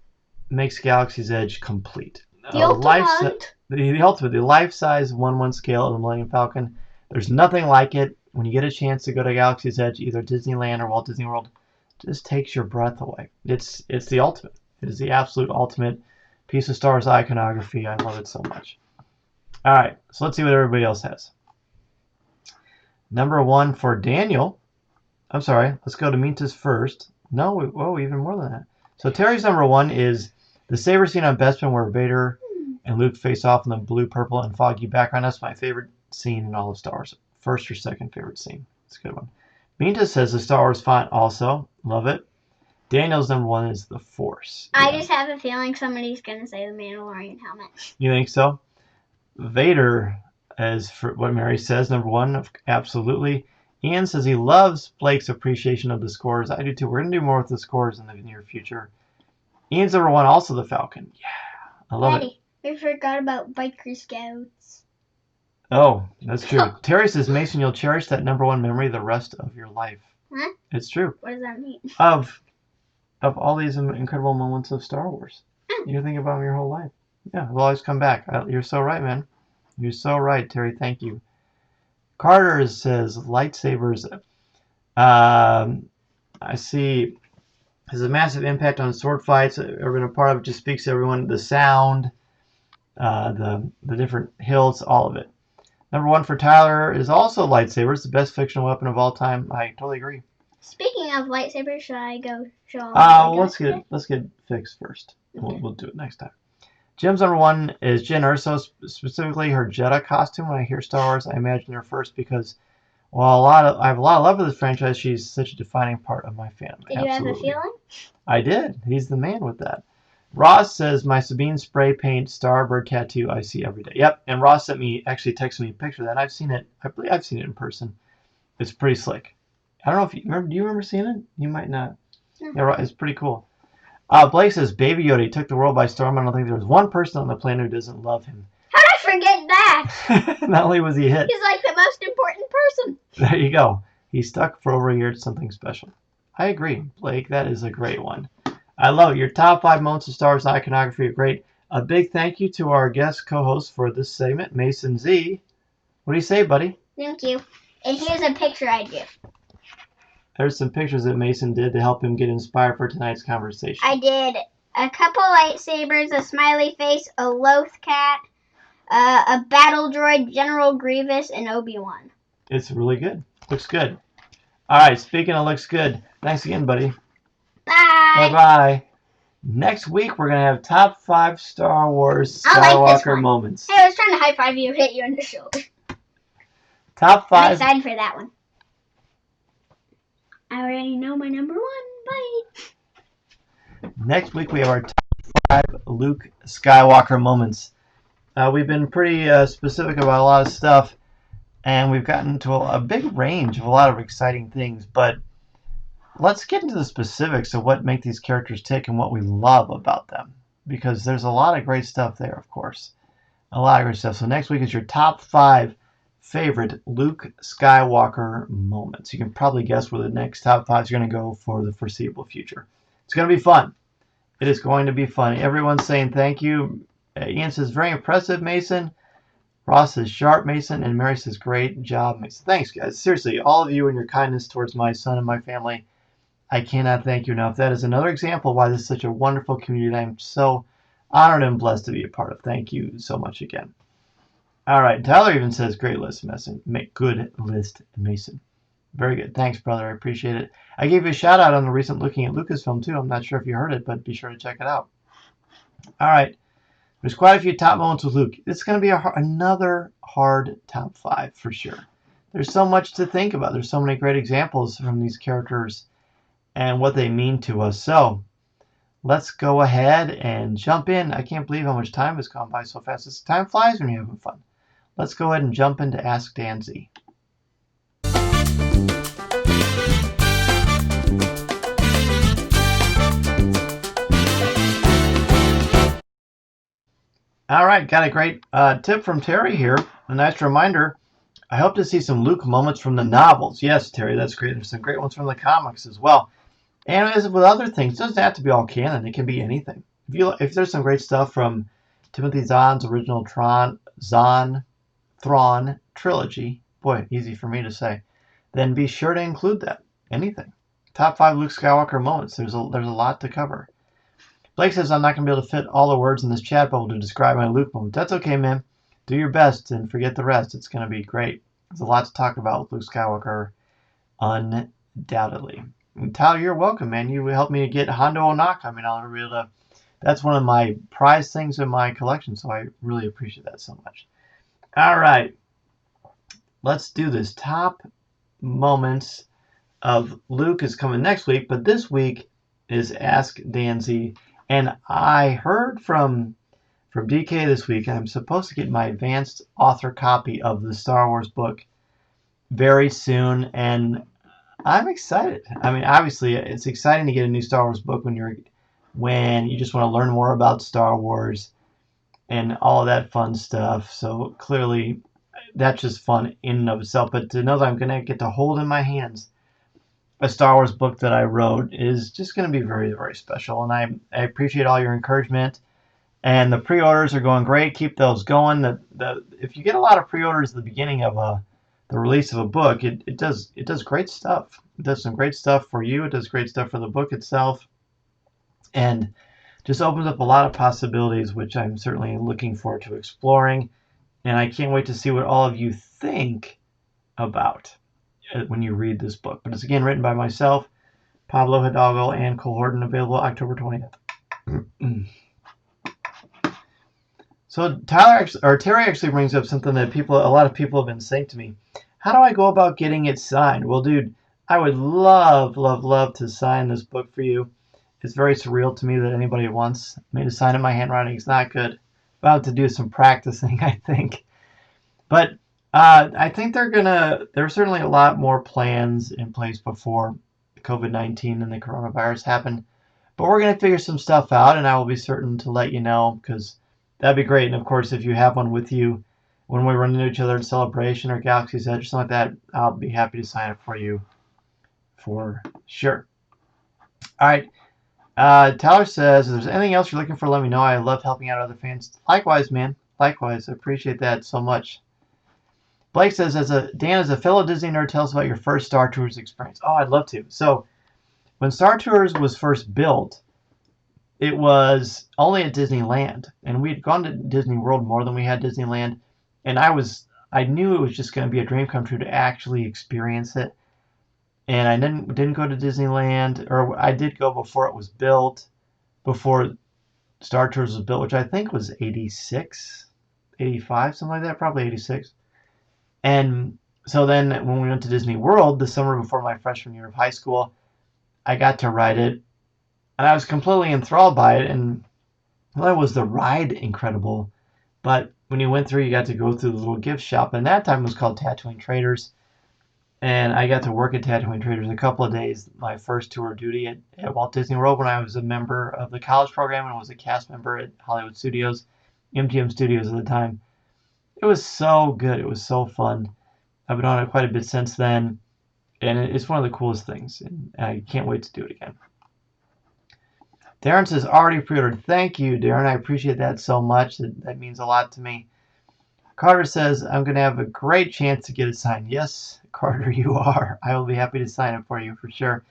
makes Galaxy's Edge complete. The ultimate. The ultimate. The life-size 1/1 scale of the Millennium Falcon. There's nothing like it. When you get a chance to go to Galaxy's Edge, either Disneyland or Walt Disney World, it just takes your breath away. It's the ultimate. It is the absolute ultimate piece of Star Wars iconography. I love it so much. All right, so let's see what everybody else has. Number 1 for Daniel. I'm sorry, let's go to Minta's first. No, even more than that. So Terry's number 1 is the saber scene on Bespin where Vader and Luke face off in the blue, purple, and foggy background. That's my favorite scene in all of Star Wars. First or second favorite scene. It's a good one. Minta says the Star Wars font also. Love it. Daniel's number 1 is the Force. I just have a feeling somebody's going to say the Mandalorian helmet. You think so? Vader, as for what Mary says, number 1, absolutely. Ian says he loves Blake's appreciation of the scores. I do too. We're going to do more with the scores in the near future. Ian's number 1, also the Falcon. Yeah, I love it. We forgot about Biker Scouts. Oh, that's true. Terry says, Mason, you'll cherish that number 1 memory the rest of your life. Huh? It's true. What does that mean? Of all these incredible moments of Star Wars. You think about them your whole life. Yeah, they'll always come back. You're so right, man. You're so right, Terry. Thank you. Carter says lightsabers. I see has a massive impact on sword fights. I've been a part of it. Just speaks to everyone. The sound, the different hills, all of it. Number 1 for Tyler is also lightsabers, the best fictional weapon of all time. I totally agree. Speaking of lightsabers, should I go show them? Let's get fixed first. Okay. We'll do it next time. Jim's number 1 is Jyn Erso, specifically her Jedi costume. When I hear Star Wars, I imagine her first because, well, I have a lot of love for this franchise. She's such a defining part of my fandom. Did you have a feeling? I did. He's the man with that. Ross says, my Sabine spray paint Starbird tattoo I see every day. Yep, and Ross texted me a picture of that. I've seen it. I believe I've seen it in person. It's pretty slick. I don't know if you remember. Do you remember seeing it? You might not. Yeah, it's pretty cool. Blake says, Baby Yoda, he took the world by storm. I don't think there was one person on the planet who doesn't love him. How did I forget that. Not only was he hit. He's like the most important person. There you go. He stuck for over a year. It's something special. I agree, Blake. That is a great one. I love it. Your top 5 moments of Star Wars iconography are great. A big thank you to our guest co-host for this segment, Mason Z. What do you say, buddy? Thank you. And here's a picture I drew. There's some pictures that Mason did to help him get inspired for tonight's conversation. I did a couple lightsabers, a smiley face, a Loth cat, a battle droid, General Grievous, and Obi-Wan. It's really good. Looks good. All right, speaking of looks good, thanks again, buddy. Bye. Bye-bye. Next week, we're going to have top 5 Star Wars I like this Skywalker one. moments. Hey, I was trying to high five you, hit you on the shoulder. Top 5. I'm excited for that one. I already know my number 1. Bye. Next week, we have our top 5 Luke Skywalker moments. We've been pretty specific about a lot of stuff, and we've gotten to a big range of a lot of exciting things, but let's get into the specifics of what make these characters tick and what we love about them, because there's a lot of great stuff there, of course. A lot of great stuff. So next week is your top 5 favorite Luke Skywalker moments. You can probably guess where the next top 5 is going to go for the foreseeable future. It's going to be fun. It is going to be fun. Everyone's saying thank you. Ian says, very impressive, Mason. Ross says, sharp, Mason. And Mary says, great job, Mason. Thanks, guys. Seriously, all of you and your kindness towards my son and my family, I cannot thank you enough. That is another example why this is such a wonderful community that I'm so honored and blessed to be a part of. Thank you so much again. All right, Tyler even says, great list, Mason. Good list, Mason. Very good. Thanks, brother. I appreciate it. I gave you a shout out on the recent Looking at Lucasfilm, too. I'm not sure if you heard it, but be sure to check it out. All right. There's quite a few top moments with Luke. It's going to be another hard top 5 for sure. There's so much to think about. There's so many great examples from these characters and what they mean to us. So let's go ahead and jump in. I can't believe how much time has gone by so fast. Time flies when you're having fun. Let's go ahead and jump into Ask Dan Z. All right, got a great tip from Terry here. A nice reminder. I hope to see some Luke moments from the novels. Yes, Terry, that's great. There's some great ones from the comics as well. And as with other things, it doesn't have to be all canon. It can be anything. If there's some great stuff from Timothy Zahn's original Thrawn trilogy, boy, easy for me to say, then be sure to include that. Anything. Top 5 Luke Skywalker moments. There's a lot to cover. Blake says I'm not going to be able to fit all the words in this chat bubble to describe my Luke moment. That's okay, man. Do your best and forget the rest. It's going to be great. There's a lot to talk about with Luke Skywalker, undoubtedly. And Tyler, you're welcome, man. You helped me to get Hondo Ohnaka. I mean, I'll be able to. That's one of my prized things in my collection, so I really appreciate that so much. All right. Let's do this. Top moments of Luke is coming next week, but this week is Ask Dan Z. And I heard from DK this week, I'm supposed to get my advanced author copy of the Star Wars book very soon, and I'm excited. I mean, obviously, it's exciting to get a new Star Wars book when you just want to learn more about Star Wars and all of that fun stuff. So clearly, that's just fun in and of itself. But to know that I'm going to get to hold in my hands a Star Wars book that I wrote is just going to be very, very special. And I appreciate all your encouragement. And the pre-orders are going great. Keep those going. If you get a lot of pre-orders at the beginning of the release of a book, it does great stuff. It does some great stuff for you. It does great stuff for the book itself. And just opens up a lot of possibilities, which I'm certainly looking forward to exploring. And I can't wait to see what all of you think about when you read this book. But it's again written by myself, Pablo Hidalgo, and Cole Horton, available October 20th. So Terry actually brings up something that a lot of people have been saying to me. How do I go about getting it signed? Well, dude, I would love, love, love to sign this book for you. It's very surreal to me that anybody wants me to sign it. My handwriting is not good. About to do some practicing, I think. But I think there's certainly a lot more plans in place before COVID-19 and the coronavirus happened. But we're going to figure some stuff out, and I will be certain to let you know, because that'd be great. And of course, if you have one with you when we run into each other at Celebration or Galaxy's Edge or something like that, I'll be happy to sign it for you for sure. All right. Tyler says, if there's anything else you're looking for, let me know. I love helping out other fans. Likewise, man. Likewise. I appreciate that so much. Blake says, Dan, as a fellow Disney nerd, tell us about your first Star Tours experience. Oh, I'd love to. So, when Star Tours was first built, it was only at Disneyland. And we'd gone to Disney World more than we had Disneyland. And I knew it was just going to be a dream come true to actually experience it. And I didn't go to Disneyland, or I did go before it was built, before Star Tours was built, which I think was 86, 85, something like that, probably 86. And so then when we went to Disney World the summer before my freshman year of high school, I got to ride it, and I was completely enthralled by it. And not only was the ride incredible, but when you went through, you got to go through the little gift shop, and that time it was called Tatooine Traders. And I got to work at Tatooine Traders a couple of days, my first tour of duty at Walt Disney World when I was a member of the college program and was a cast member at Hollywood Studios, MGM Studios at the time. It was so good. It was so fun. I've been on it quite a bit since then, and it's one of the coolest things, and I can't wait to do it again. Darren says, already pre-ordered. Thank you, Darren. I appreciate that so much. That means a lot to me. Carter says, I'm going to have a great chance to get it signed. Yes, Carter, you are. I will be happy to sign it for you for sure,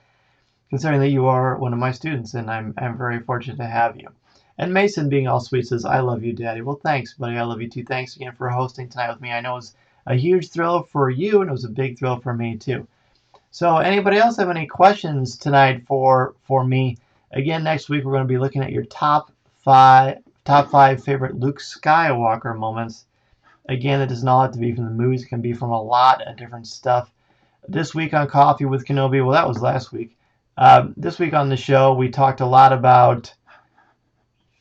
considering that you are one of my students, and I'm very fortunate to have you. And Mason, being all sweet, says, I love you, Daddy. Well, thanks, buddy. I love you too. Thanks again for hosting tonight with me. I know it was a huge thrill for you, and it was a big thrill for me too. So anybody else have any questions tonight for me? Again, next week we're going to be looking at your top five favorite Luke Skywalker moments. Again, it does not have to be from the movies. It can be from a lot of different stuff. This week on Coffee with Kenobi, well, that was last week. This week on the show, we talked a lot about,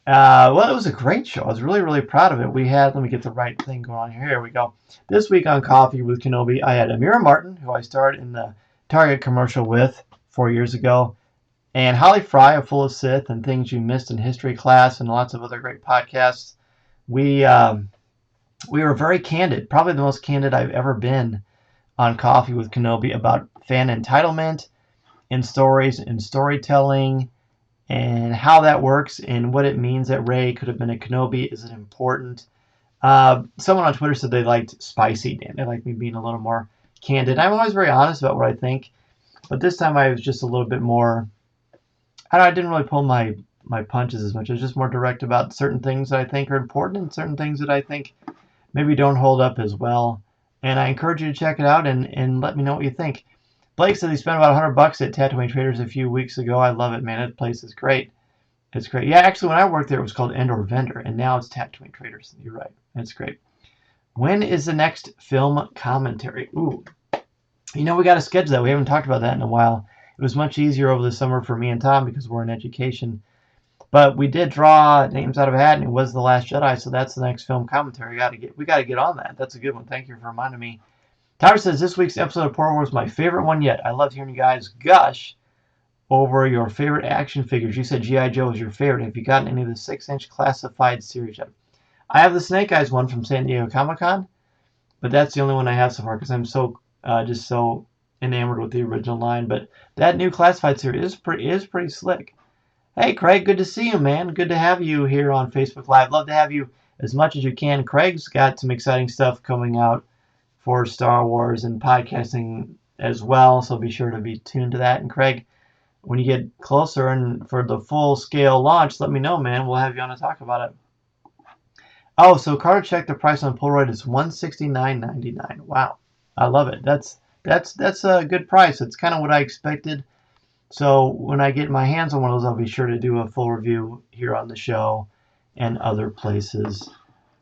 well, it was a great show. I was really, really proud of it. We had, let me get the right thing going on here. Here we go. This week on Coffee with Kenobi, I had Amira Martin, who I starred in the Target commercial with 4 years ago, and Holly Fry of Full of Sith and Things You Missed in History Class and lots of other great podcasts. We were very candid, probably the most candid I've ever been on Coffee with Kenobi about fan entitlement and stories and storytelling and how that works and what it means that Rey could have been a Kenobi. Is it important? Someone on Twitter said they liked spicy Dan. They liked me being a little more candid. I'm always very honest about what I think, but this time I was just a little bit more, I didn't really pull my punches as much. I was just more direct about certain things that I think are important and certain things that I think maybe don't hold up as well. And I encourage you to check it out and let me know what you think. Blake said he spent about $100 at Tatooine Traders a few weeks ago. I love it, man. That place is great. It's great. Yeah, actually, when I worked there, it was called Endor Vendor, and now it's Tatooine Traders. You're right. It's great. When is the next film commentary? Ooh. We got to schedule that. We haven't talked about that in a while. It was much easier over the summer for me and Tom because we're in education. But we did draw names out of a hat, and it was The Last Jedi, so that's the next film commentary. We got to get on that. That's a good one. Thank you for reminding me. Tyler says, this week's episode of Port Wars is my favorite one yet. I loved hearing you guys gush over your favorite action figures. You said G.I. Joe was your favorite. Have you gotten any of the 6-inch classified series yet? I have the Snake Eyes one from San Diego Comic-Con, but that's the only one I have so far because I'm just so enamored with the original line. But that new classified series is pretty slick. Hey, Craig, good to see you, man. Good to have you here on Facebook Live. Love to have you as much as you can. Craig's got some exciting stuff coming out for Star Wars and podcasting as well, so be sure to be tuned to that. And Craig, when you get closer and for the full-scale launch, let me know, man. We'll have you on to talk about it. Oh, so Carter checked the price on Polaroid is $169.99. Wow, I love it. That's a good price. It's kind of what I expected. So when I get my hands on one of those, I'll be sure to do a full review here on the show and other places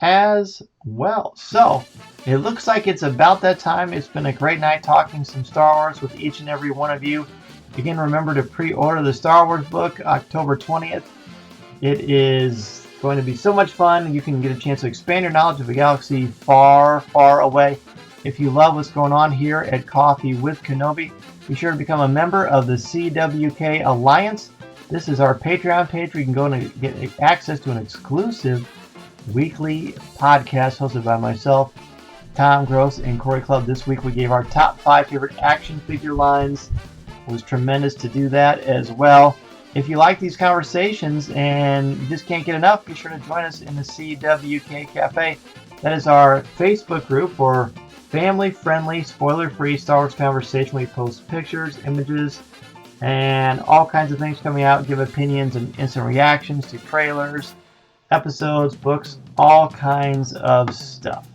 as well. So it looks like it's about that time. It's been a great night talking some Star Wars with each and every one of you. Again, remember to pre-order the Star Wars book October 20th. It is going to be so much fun. You can get a chance to expand your knowledge of a galaxy far, far away. If you love what's going on here at Coffee with Kenobi, be sure to become a member of the CWK Alliance. This is our Patreon page where you can go and get access to an exclusive weekly podcast hosted by myself, Tom Gross, and Corey Club. This week we gave our top 5 favorite action figure lines. It was tremendous to do that as well. If you like these conversations and you just can't get enough, be sure to join us in the CWK Cafe. That is our Facebook group for family-friendly, spoiler-free Star Wars conversation. We post pictures, images, and all kinds of things coming out, give opinions and instant reactions to trailers, episodes, books, all kinds of stuff.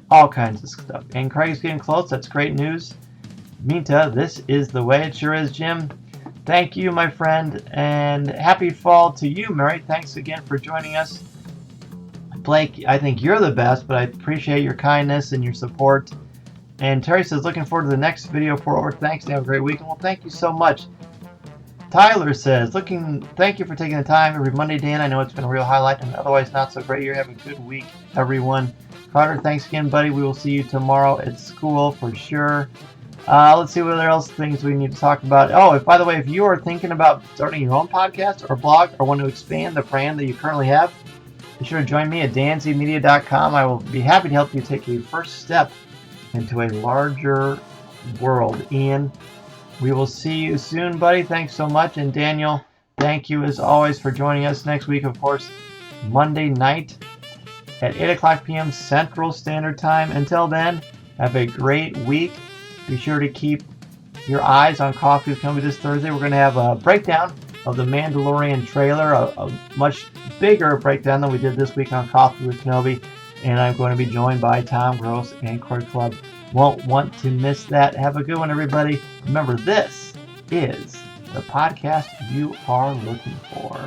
All kinds of stuff. And Craig's getting close. That's great news. Minta, this is the way. It sure is, Jim. Thank you, my friend, and happy fall to you, Mary. Thanks again for joining us. Blake, I think you're the best, but I appreciate your kindness and your support. And Terry says, looking forward to the next video for over. Thanks, and have a great weekend. Well, thank you so much. Tyler says, thank you for taking the time every Monday, Dan. I know it's been a real highlight and otherwise not so great year. Have a good week, everyone. Carter, thanks again, buddy. We will see you tomorrow at school for sure. Let's see what else things we need to talk about. Oh, by the way, if you are thinking about starting your own podcast or blog or want to expand the brand that you currently have, be sure to join me at danzmedia.com. I will be happy to help you take your first step into a larger world. Ian, we will see you soon, buddy. Thanks so much. And Daniel, thank you as always for joining us next week, of course, Monday night at 8 o'clock p.m. Central Standard Time. Until then, have a great week. Be sure to keep your eyes on Coffee with Kenobi this Thursday. We're going to have a breakdown of the Mandalorian trailer, a much bigger breakdown than we did this week on Coffee with Kenobi. And I'm going to be joined by Tom Gross and Corey Club. Won't want to miss that. Have a good one, everybody. Remember, this is the podcast you are looking for.